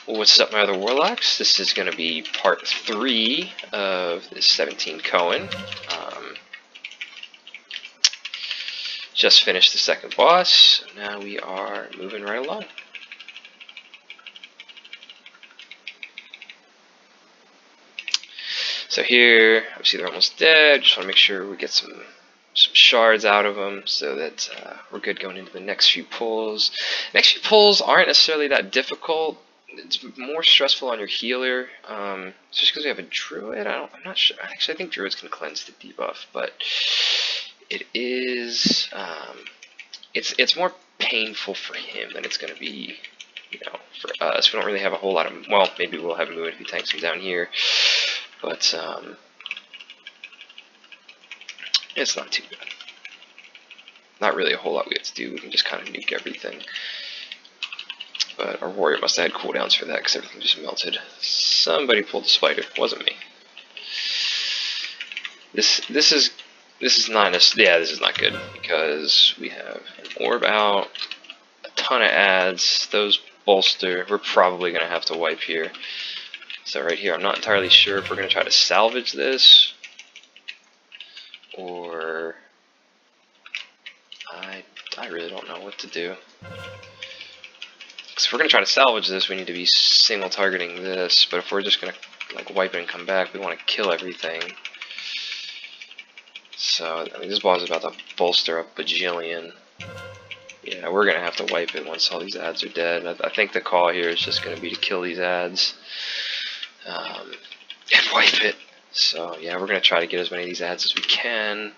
What's up, my other warlocks? This is going to be part 3 of this 17 CoEN. Just finished the second boss. Now we are moving right along. So here, obviously they're almost dead. Just want to make sure we get some shards out of them so that we're good going into the next few pulls. Next few pulls aren't necessarily that difficult. It's more stressful on your healer, just because we have a druid. I'm not sure. Actually, I think druids can cleanse the debuff, but it is it's more painful for him than it's going to be, you know, for us. We don't really have a whole lot of. Well, maybe we'll have movement if he tanks him down here, but it's not too bad. Not really a whole lot we have to do. We can just kind of nuke everything. But our warrior must have had cooldowns for that because everything just melted. Somebody pulled the spider. It wasn't me. This is not this is not good because we have an orb out, a ton of adds. Those bolster. We're probably gonna have to wipe here. So right here, I'm not entirely sure if we're gonna try to salvage this or I really don't know what to do. If we're going to try to salvage this, we need to be single targeting this, but if we're just going to like wipe it and come back, we want to kill everything. So, I mean, this boss is about to bolster up bajillion. Yeah, we're going to have to wipe it once all these adds are dead. I think the call here is just going to be to kill these adds and wipe it. So, yeah, we're going to try to get as many of these adds as we can.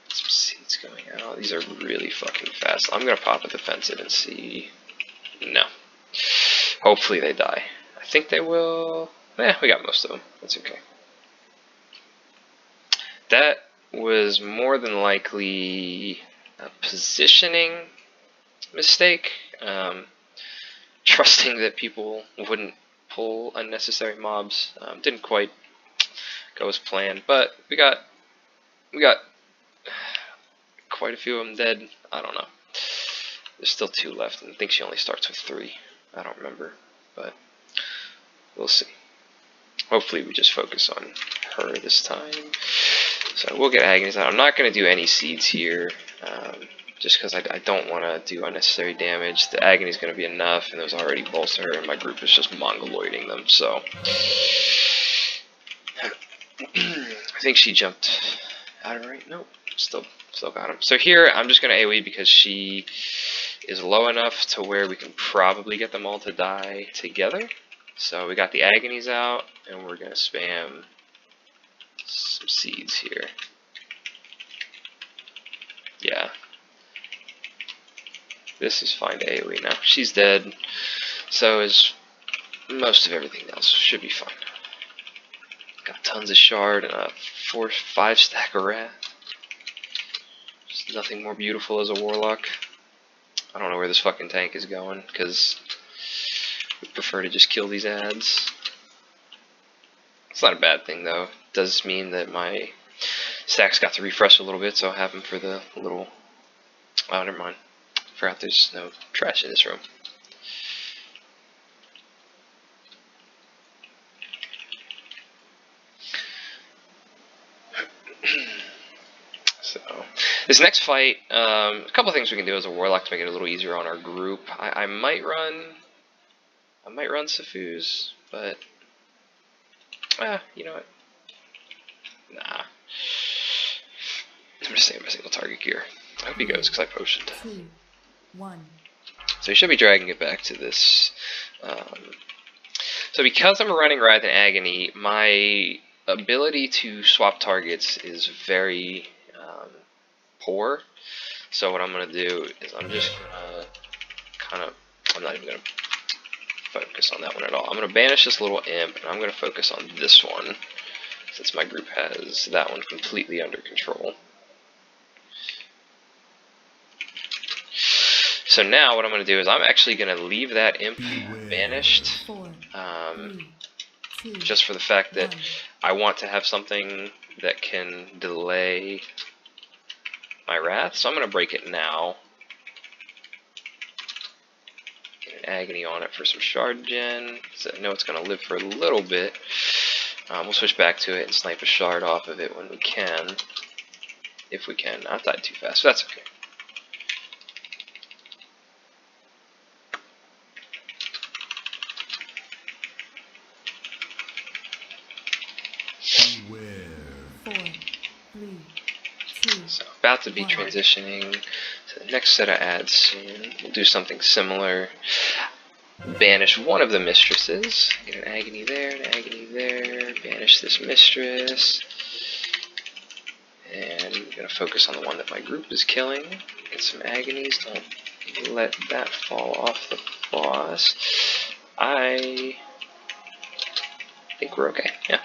Some seeds going out. These are really fucking fast. I'm going to pop a defensive and see. No. Hopefully they die. I think they will. We got most of them. That's okay. That was more than likely a positioning mistake. Trusting that people wouldn't pull unnecessary mobs. Didn't quite go as planned, but we got quite a few of them dead. I don't know. There's still 2 left, and I think she only starts with 3. I don't remember, but we'll see. Hopefully we just focus on her this time. So we'll get agonies out. I'm not going to do any seeds here, just because I don't want to do unnecessary damage. The agony is going to be enough, and there's already bolster, and my group is just mongoloiding them, so. I think she jumped out of right. Nope, still got him. So here, I'm just going to AoE because she is low enough to where we can probably get them all to die together. So we got the agonies out, and we're going to spam some seeds here. Yeah. This is fine to AoE now. She's dead. So is most of everything else. Should be fine. Got tons of shard and a 4-5 stack of wrath. Just nothing more beautiful as a warlock. I don't know where this fucking tank is going, because we prefer to just kill these adds. It's not a bad thing, though. It does mean that my stacks got to refresh a little bit, so I'll have them for the little... Oh, never mind. Forgot there's no trash in this room. So, this next fight, a couple things we can do as a warlock to make it a little easier on our group. I might run Safuz, but you know what? Nah. I'm just saying my single target gear. I hope he goes because I potioned. 2, 1. So he should be dragging it back to this. So because I'm running Wrath and Agony, my ability to swap targets is very poor. So what I'm going to do is I'm just going to I'm not even going to focus on that one at all. I'm going to banish this little imp, and I'm going to focus on this one, since my group has that one completely under control. So now what I'm going to do is I'm actually going to leave that imp banished, just for the fact that I want to have something that can delay my wrath. So I'm going to break it now. an agony on it for some shard gen, so I know it's going to live for a little bit. We'll switch back to it and snipe a shard off of it when we can. If we can. I died too fast, so that's okay. So about to be transitioning to the next set of ads soon. We'll do something similar. Banish one of the mistresses. Get an agony there, an agony there. Banish this mistress. And I'm going to focus on the one that my group is killing. Get some agonies. Don't let that fall off the boss. I think we're okay. Yeah.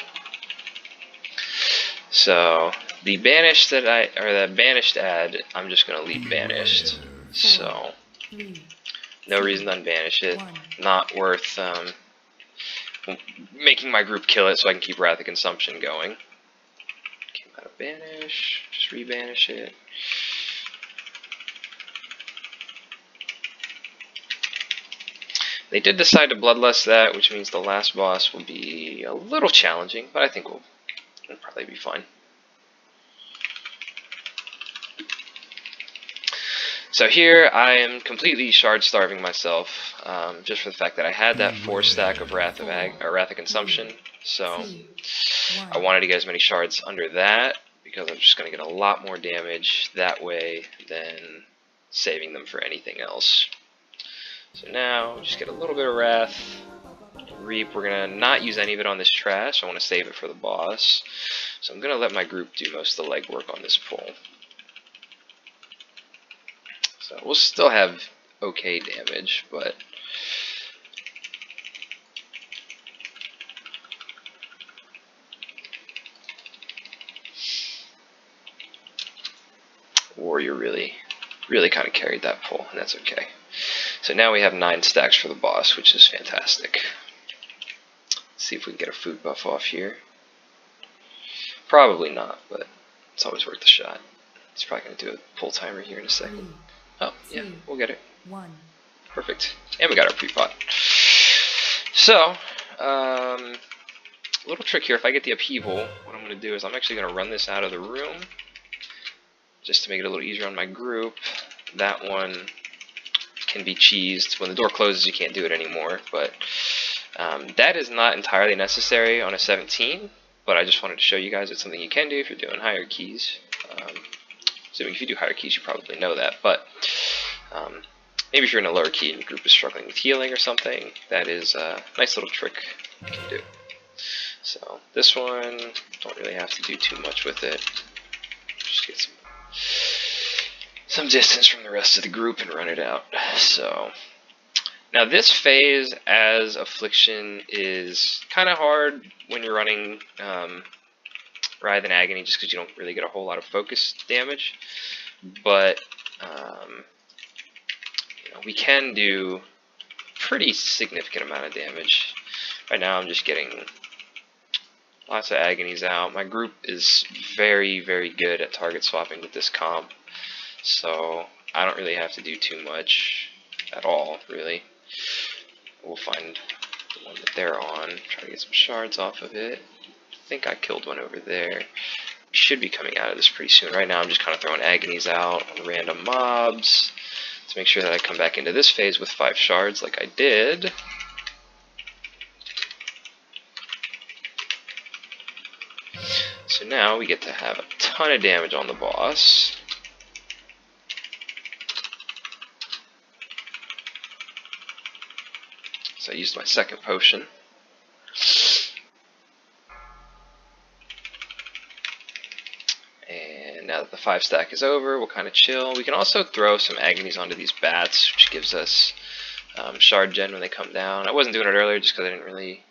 So the banished ad, I'm just going to leave banished. So no reason to unbanish it. Not worth making my group kill it so I can keep Wrath of Consumption going. Came out of banish, just rebanish it. They did decide to bloodlust that, which means the last boss will be a little challenging, but I think it'll probably be fine. So here I am completely shard starving myself, just for the fact that I had that 4 stack of Wrath of Consumption. So I wanted to get as many shards under that because I'm just going to get a lot more damage that way than saving them for anything else. So now just get a little bit of Wrath. Reap, we're going to not use any of it on this trash. I want to save it for the boss. So I'm going to let my group do most of the legwork on this pull. So we'll still have okay damage, but Warrior really kind of carried that pull, and that's okay. So now we have 9 stacks for the boss, which is fantastic. Let's see if we can get a food buff off here. Probably not, but it's always worth a shot. It's probably going to do a pull timer here in a second. Oh, yeah, we'll get it. Perfect. And we got our pre-pot. So, little trick here. If I get the upheaval, what I'm going to do is I'm actually going to run this out of the room just to make it a little easier on my group. That one can be cheesed. When the door closes, you can't do it anymore, but that is not entirely necessary on a 17, but I just wanted to show you guys it's something you can do if you're doing higher keys. Assuming if you do higher keys, you probably know that, but maybe if you're in a lower key and your group is struggling with healing or something, that is a nice little trick you can do. So this one, don't really have to do too much with it. Just get some distance from the rest of the group and run it out. So now this phase as Affliction is kind of hard when you're running Writhe and Agony, just because you don't really get a whole lot of focus damage, but you know, we can do pretty significant amount of damage. Right now I'm just getting lots of agonies out. My group is very good at target swapping with this comp, so I don't really have to do too much at all, really. We'll find the one that they're on, try to get some shards off of it. I think I killed one over there. Should be coming out of this pretty soon. Right now I'm just kind of throwing agonies out on random mobs to make sure that I come back into this phase with 5 shards like I did. So now we get to have a ton of damage on the boss. So I used my second potion. And now that the 5 stack is over, we'll kind of chill. We can also throw some agonies onto these bats, which gives us shard gen when they come down. I wasn't doing it earlier just because I didn't really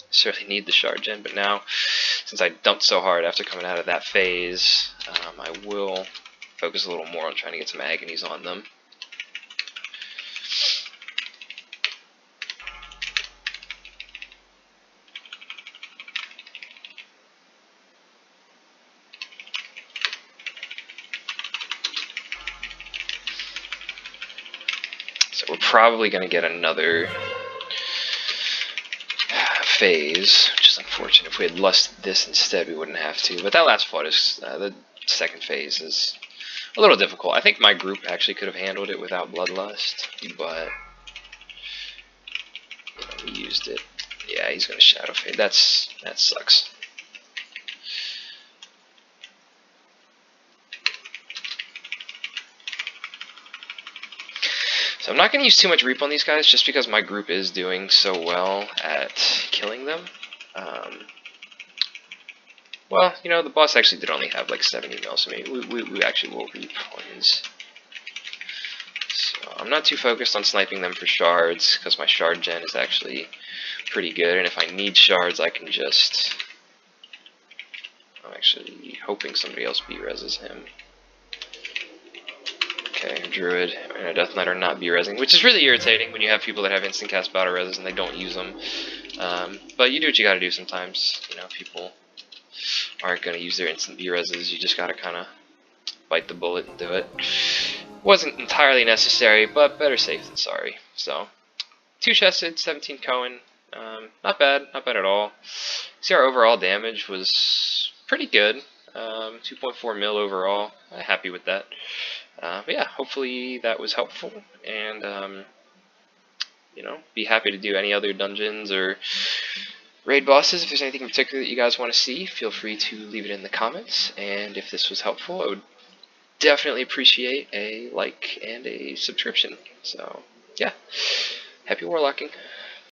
necessarily need the shard gen, but now, since I dumped so hard after coming out of that phase, I will focus a little more on trying to get some agonies on them. So we're probably going to get another phase, which is unfortunate. If we had lusted this instead, we wouldn't have to. But that last flood is, the second phase is a little difficult. I think my group actually could have handled it without Bloodlust, but we used it. Yeah, he's going to Shadow Fade. That sucks. So I'm not going to use too much Reap on these guys, just because my group is doing so well at killing them. Well, you know, the boss actually did only have like 70 mil, so maybe we actually will Reap on his. So I'm not too focused on sniping them for shards, because my shard gen is actually pretty good, and if I need shards, I can just... I'm actually hoping somebody else B-reses him. Okay, a Druid and a Death Knight are not B-resing, which is really irritating when you have people that have instant cast battle reses and they don't use them. But you do what you gotta do sometimes. You know, people aren't gonna use their instant B-reses, you just gotta kinda bite the bullet and do it. Wasn't entirely necessary, but better safe than sorry. So, 2 chested, 17 CoEN. Not bad at all. See, our overall damage was pretty good. 2.4 mil overall. Happy with that. But yeah, hopefully that was helpful, and you know, be happy to do any other dungeons or raid bosses. If there's anything in particular that you guys want to see, feel free to leave it in the comments, and if this was helpful, I would definitely appreciate a like and a subscription. So yeah, happy warlocking.